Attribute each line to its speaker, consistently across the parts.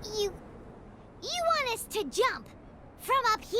Speaker 1: You want us to jump from up here?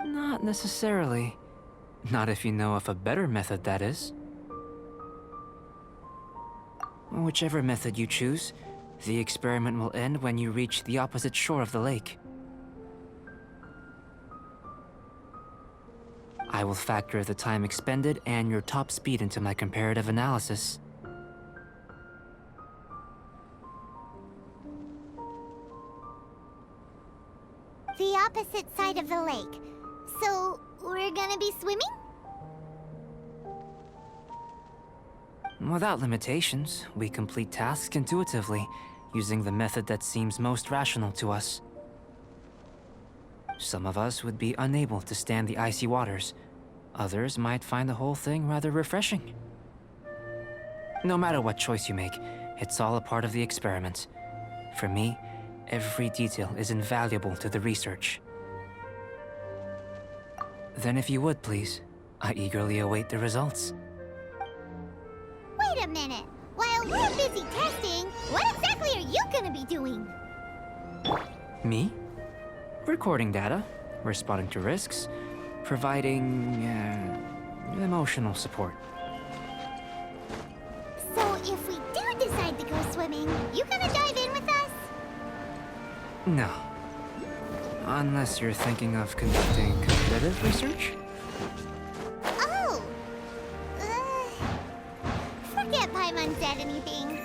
Speaker 2: Not necessarily. Not if you know of a better method, that is. Whichever method you choose, the experiment will end when you reach the opposite shore of the lake. I will factor the time expended and your top speed into my comparative analysis.
Speaker 1: The opposite side of the lake. So, we're gonna be swimming?
Speaker 2: Without limitations, we complete tasks intuitively, using the method that seems most rational to us. Some of us would be unable to stand the icy waters. Others might find the whole thing rather refreshing. No matter what choice you make, it's all a part of the experiment. For me, every detail is invaluable to the research. Then if you would, please, I eagerly await the results.
Speaker 1: Wait a minute. While we're busy testing, what exactly are you gonna be doing?
Speaker 2: Me? Recording data, responding to risks, providing, emotional support.
Speaker 1: So if we do decide to go swimming, you gonna dive in with us?
Speaker 2: No. Unless you're thinking of conducting competitive research?
Speaker 1: Oh! Forget Paimon said anything.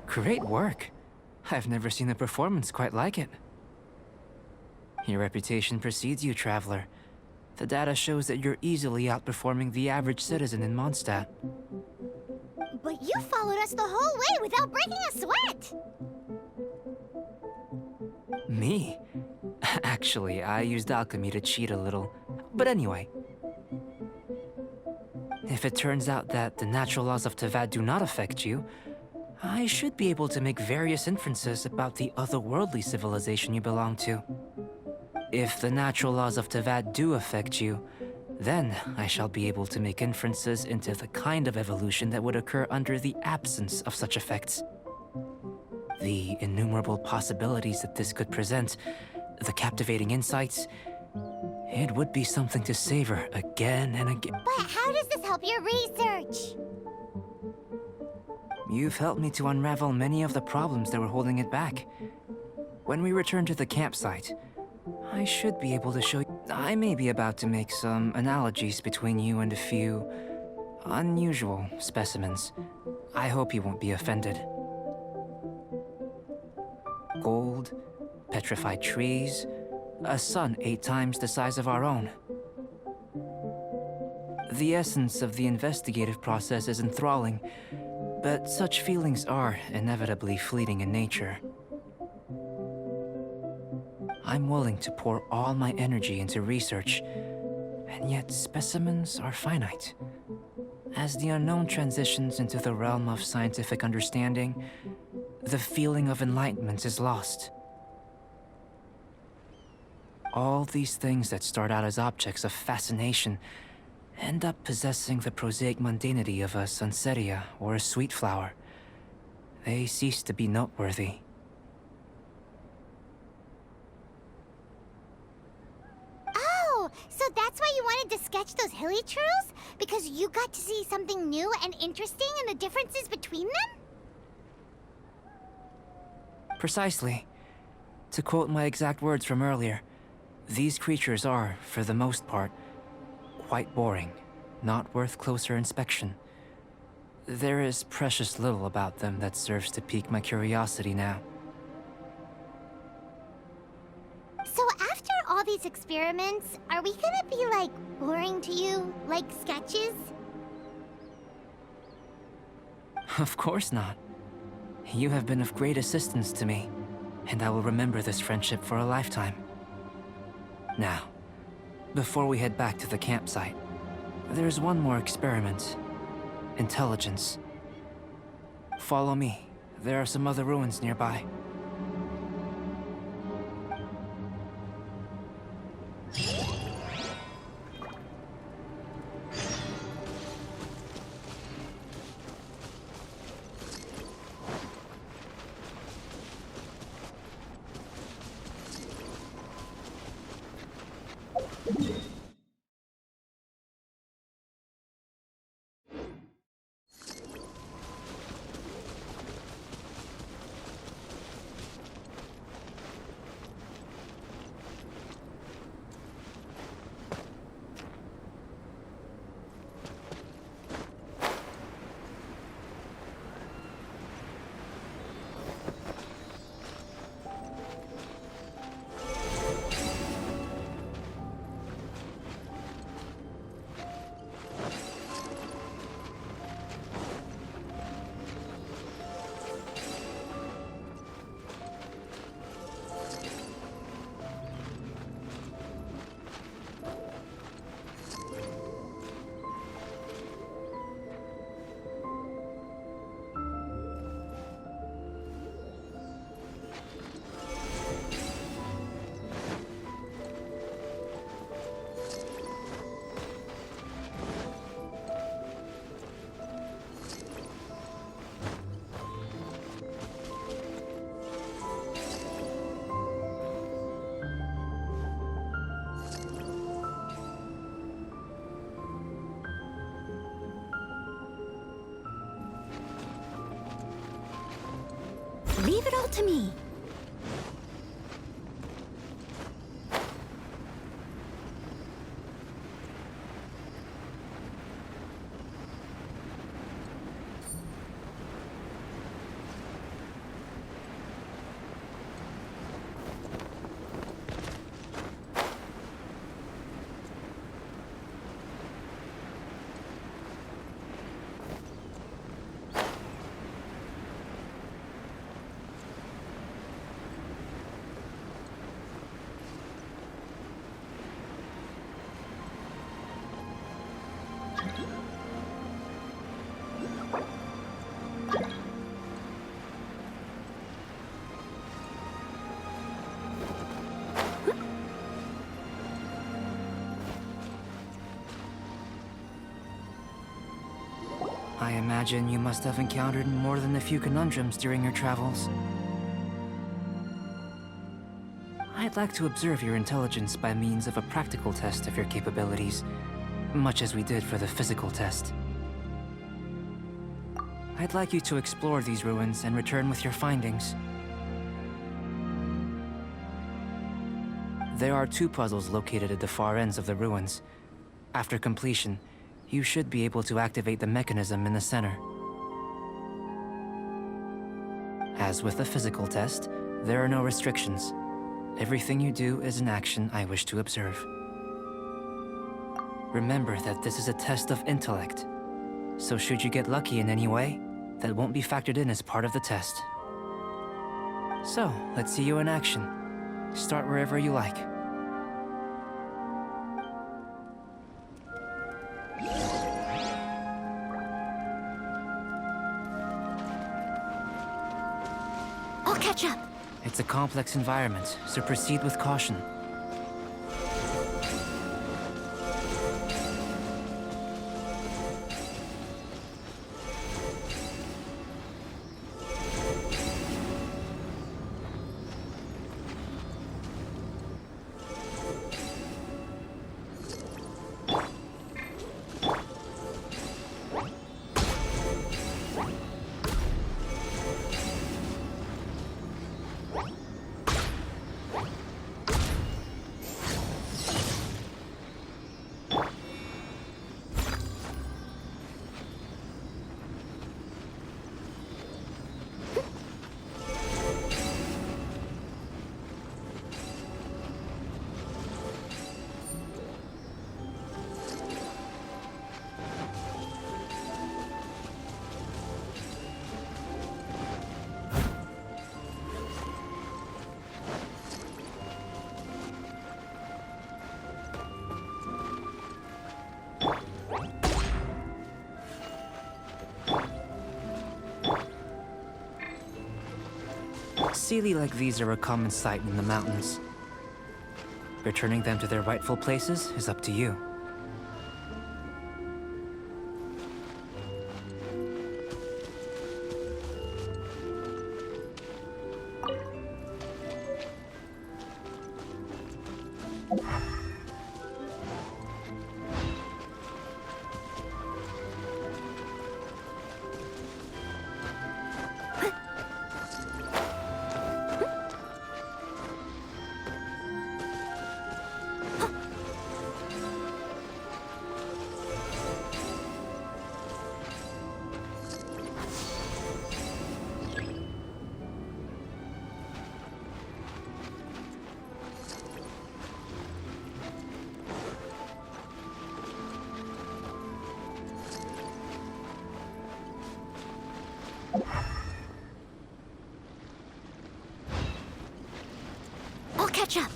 Speaker 2: Great work. I've never seen a performance quite like it. Your reputation precedes you, Traveler. The data shows that you're easily outperforming the average citizen in Mondstadt.
Speaker 1: But you followed us the whole way without breaking a sweat!
Speaker 2: Me? Actually, I used alchemy to cheat a little. But anyway. If it turns out that the natural laws of Tavad do not affect you, I should be able to make various inferences about the otherworldly civilization you belong to. If the natural laws of Tavad do affect you, then I shall be able to make inferences into the kind of evolution that would occur under the absence of such effects. The innumerable possibilities that this could present, the captivating insights, it would be something to savor again and again.
Speaker 1: But how does this help your research?
Speaker 2: You've helped me to unravel many of the problems that were holding it back. When we return to the campsite, I should be able to show you. I may be about to make some analogies between you and a few unusual specimens. I hope you won't be offended. Gold, petrified trees, a sun 8 times the size of our own. The essence of the investigative process is enthralling, but such feelings are inevitably fleeting in nature. I'm willing to pour all my energy into research, and yet specimens are finite. As the unknown transitions into the realm of scientific understanding, the feeling of enlightenment is lost. All these things that start out as objects of fascination end up possessing the prosaic mundanity of a sunsetia or a sweet flower. They cease to be noteworthy.
Speaker 1: Oh, so that's why you wanted to sketch those hilichurls? Because you got to see something new and interesting in the differences between them?
Speaker 2: Precisely. To quote my exact words from earlier, these creatures are, for the most part, quite boring, not worth closer inspection. There is precious little about them that serves to pique my curiosity now.
Speaker 1: So after all these experiments, are we gonna be, like, boring to you? Like sketches?
Speaker 2: Of course not. You have been of great assistance to me, and I will remember this friendship for a lifetime. Now, before we head back to the campsite, there's one more experiment. Intelligence. Follow me. There are some other ruins nearby.
Speaker 3: Leave it all to me.
Speaker 2: I imagine you must have encountered more than a few conundrums during your travels. I'd like to observe your intelligence by means of a practical test of your capabilities, much as we did for the physical test. I'd like you to explore these ruins and return with your findings. There are 2 puzzles located at the far ends of the ruins. After completion, you should be able to activate the mechanism in the center. As with the physical test, there are no restrictions. Everything you do is an action I wish to observe. Remember that this is a test of intellect, so should you get lucky in any way, that won't be factored in as part of the test. So, let's see you in action. Start wherever you like.
Speaker 3: I'll catch up.
Speaker 2: It's a complex environment, so proceed with caution. Sealy like these are a common sight in the mountains. Returning them to their rightful places is up to you.
Speaker 3: I'll catch up.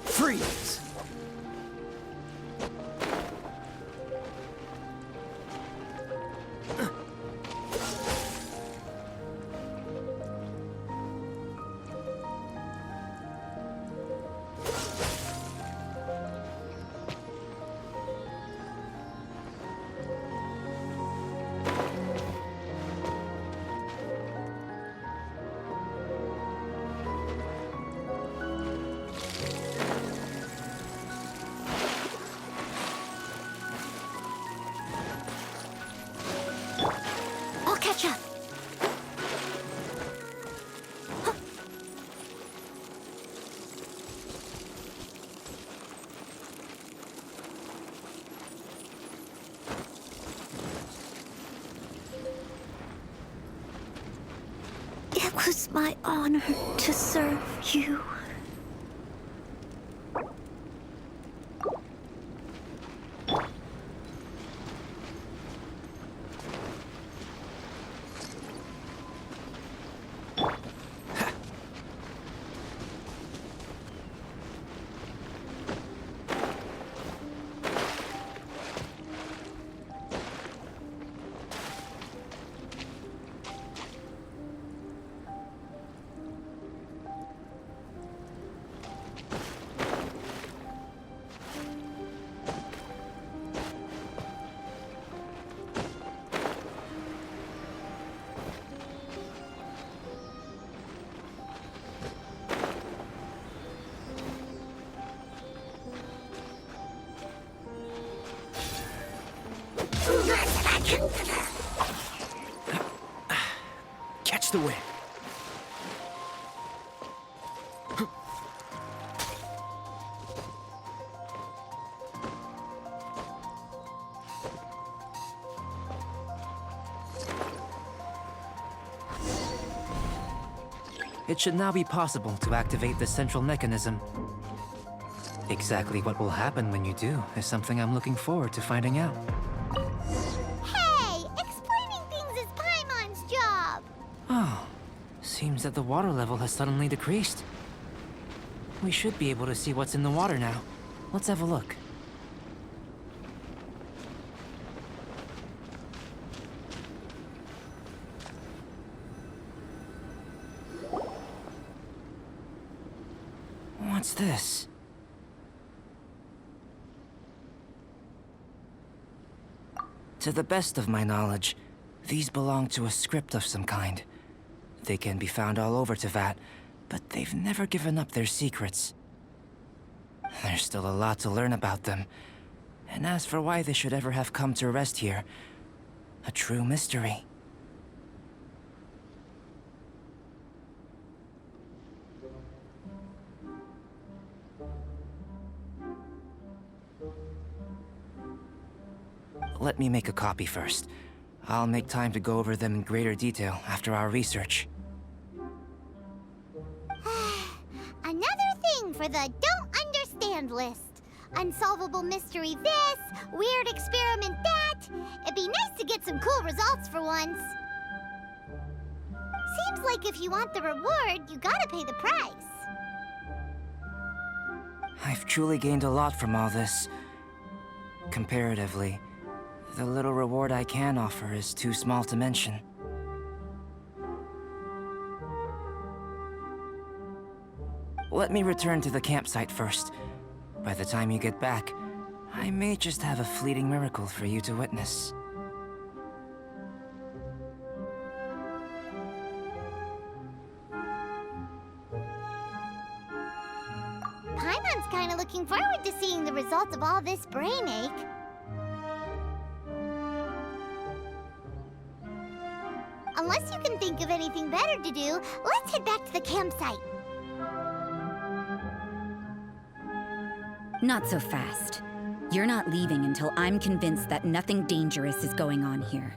Speaker 2: Freeze!
Speaker 3: I'll catch up. It was my honor to serve you.
Speaker 2: Catch the wind. it should now be possible to activate the central mechanism. Exactly what will happen when you do is something I'm looking forward to finding out.
Speaker 1: Hey, explaining things is Paimon's job.
Speaker 2: Oh, seems that the water level has suddenly decreased. We should be able to see what's in the water now. Let's have a look. What's this? To the best of my knowledge, these belong to a script of some kind. They can be found all over Teyvat, but they've never given up their secrets. There's still a lot to learn about them. And as for why they should ever have come to rest here, a true mystery. Let me make a copy first. I'll make time to go over them in greater detail after our research.
Speaker 1: Another thing for the don't understand list. Unsolvable mystery this, weird experiment that. It'd be nice to get some cool results for once. Seems like if you want the reward, you gotta pay the price.
Speaker 2: I've truly gained a lot from all this. Comparatively, the little reward I can offer is too small to mention. Let me return to the campsite first. By the time you get back, I may just have a fleeting miracle for you to witness.
Speaker 1: Paimon's kinda looking forward to seeing the results of all this brain ache. Unless you can think of anything better to do, let's head back to the campsite.
Speaker 4: Not so fast. You're not leaving until I'm convinced that nothing dangerous is going on here.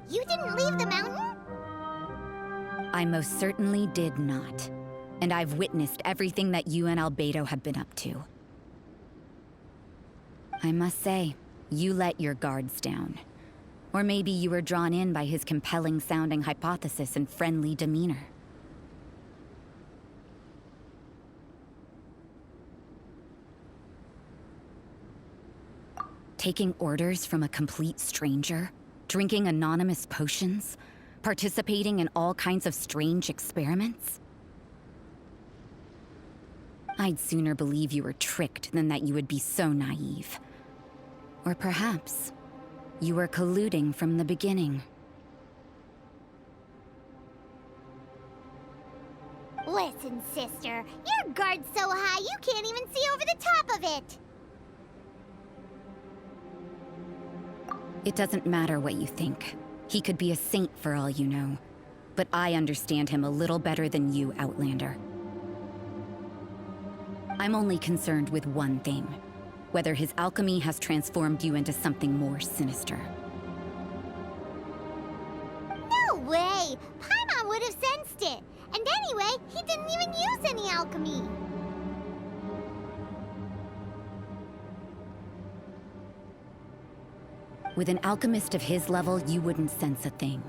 Speaker 1: You didn't leave the mountain?
Speaker 4: I most certainly did not. And I've witnessed everything that you and Albedo have been up to. I must say, you let your guards down. Or maybe you were drawn in by his compelling-sounding hypothesis and friendly demeanor. Taking orders from a complete stranger, drinking anonymous potions, participating in all kinds of strange experiments? I'd sooner believe you were tricked than that you would be so naive. Or perhaps you were colluding from the beginning.
Speaker 1: Listen, sister, your guard's so high you can't even see over the top of it.
Speaker 4: It doesn't matter what you think. He could be a saint for all you know. But I understand him a little better than you, Outlander. I'm only concerned with one thing. Whether his alchemy has transformed you into something more sinister.
Speaker 1: No way! Paimon would have sensed it. And anyway, he didn't even use any alchemy.
Speaker 4: With an alchemist of his level, you wouldn't sense a thing.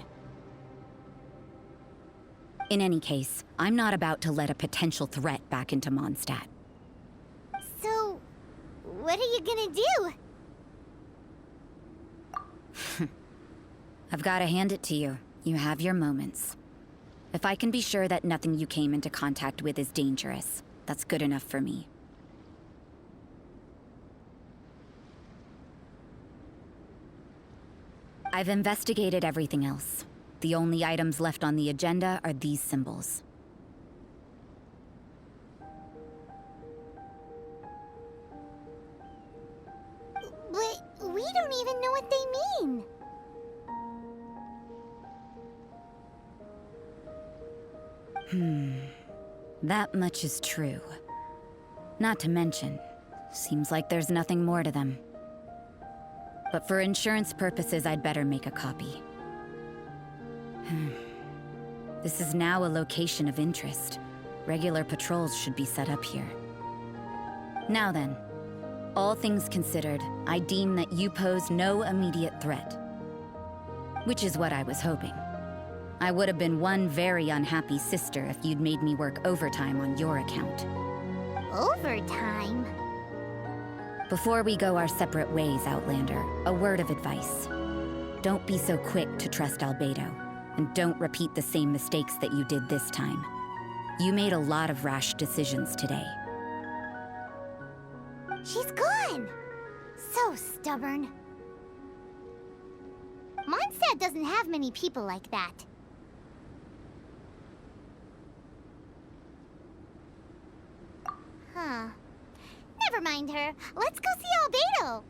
Speaker 4: In any case, I'm not about to let a potential threat back into Mondstadt.
Speaker 1: So, what are you gonna do?
Speaker 4: I've got to hand it to you. You have your moments. If I can be sure that nothing you came into contact with is dangerous, that's good enough for me. I've investigated everything else. The only items left on the agenda are these symbols.
Speaker 1: But we don't even know what they mean.
Speaker 4: That much is true. Not to mention, seems like there's nothing more to them. But for insurance purposes, I'd better make a copy. This is now a location of interest. Regular patrols should be set up here. Now then, all things considered, I deem that you pose no immediate threat. Which is what I was hoping. I would have been one very unhappy sister if you'd made me work overtime on your account.
Speaker 1: Overtime?
Speaker 4: Before we go our separate ways, Outlander, a word of advice. Don't be so quick to trust Albedo, and don't repeat the same mistakes that you did this time. You made a lot of rash decisions today.
Speaker 1: She's gone! So stubborn. Mondstadt doesn't have many people like that. Huh. Never mind her. Let's go see Albedo.